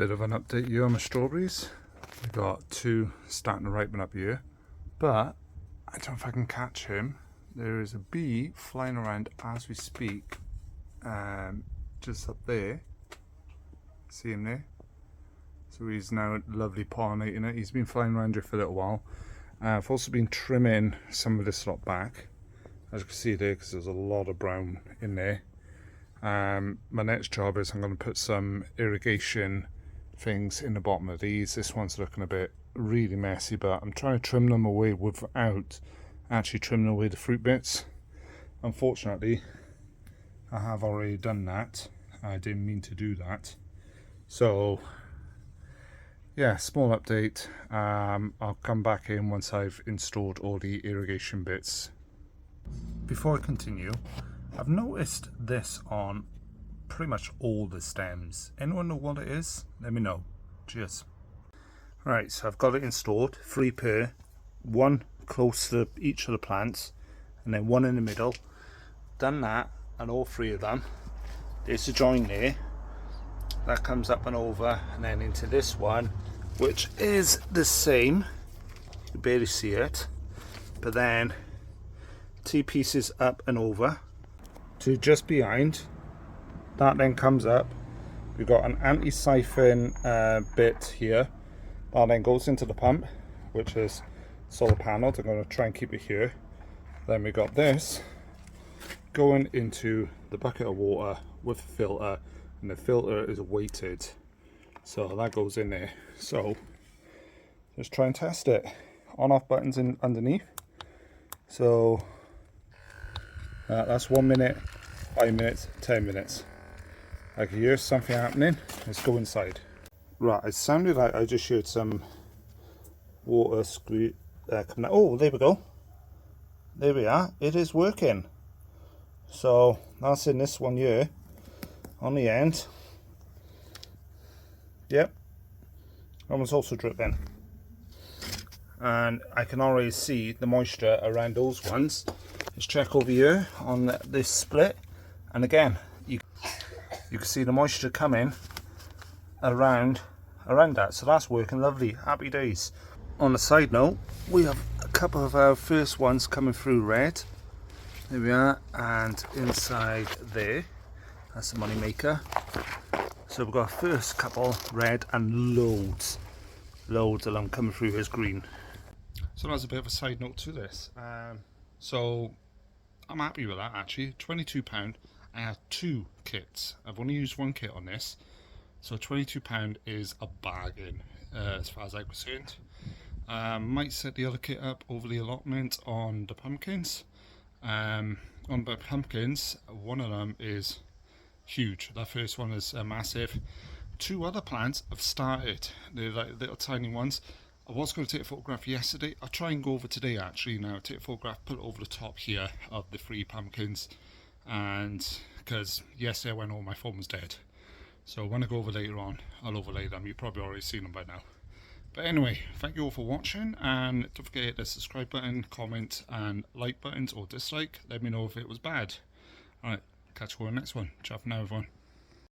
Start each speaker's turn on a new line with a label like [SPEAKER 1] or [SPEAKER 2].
[SPEAKER 1] Bit of an update here on my strawberries. We've got two starting to ripen up here, but I don't know if I can catch him. There is a bee flying around as we speak, just up there. See him there? So he's now lovely pollinating it. He's been flying around here for a little while. I've also been trimming some of this lot back, as you can see there, because there's a lot of brown in there. My next job is I'm going to put some irrigation things in the bottom of these. This one's looking a bit really messy, but I'm trying to trim them away without actually trimming away the fruit bits. Unfortunately, I have already done that. I didn't mean to do that. So yeah, small update. I'll come back in once I've installed all the irrigation bits. Before I continue, I've noticed this on pretty much all the stems. Anyone know what it is? Let me know. Cheers. Right, so I've got it installed, 3 pair, one close to each of the plants, and then one in the middle. Done that, and all 3 of them. There's a join there. That comes up and over, and then into this one, which is the same. You barely see it. But then, 2 pieces up and over to just behind. That then comes up. We've got an anti-siphon bit here. That then goes into the pump, which is solar panelled. I'm going to try and keep it here. Then we got this going into the bucket of water with a filter, and the filter is weighted, so that goes in there. So just try and test it. On-off buttons in underneath. So that's 1 minute, 5 minutes, 10 minutes. I can hear something happening. Let's go inside. Right, it sounded like I just heard some water coming out. Oh, there we go. There we are. It is working. So that's in this one here on the end. Yep. That one's also dripping. And I can already see the moisture around those ones. Let's check over here on this split. And again, you can see the moisture coming around that, so that's working lovely. Happy days. On a side note, we have a couple of our first ones coming through red. There we are, and inside there, that's the money maker. So we've got our first couple red and loads of them coming through as green. So that's a bit of a side note to this. So I'm happy with that actually. £22. I have 2 kits. I've only used 1 kit on this, so £22 is a bargain as far as I'm concerned. Might set the other kit up over the allotment on the pumpkins. On the pumpkins, one of them is huge. That first one is massive. 2 other plants have started. They're like little tiny ones. I was going to take a photograph yesterday. I'll try and go over today actually now. Take a photograph, put it over the top here of the 3 pumpkins. And because yesterday when all my phone was dead, so when I go over later on, I'll overlay them. You've probably already seen them by now. But anyway, thank you all for watching, and don't forget to hit the subscribe button, comment and like buttons or dislike. Let me know if it was bad. Alright, catch you all in the next one. Ciao for now everyone.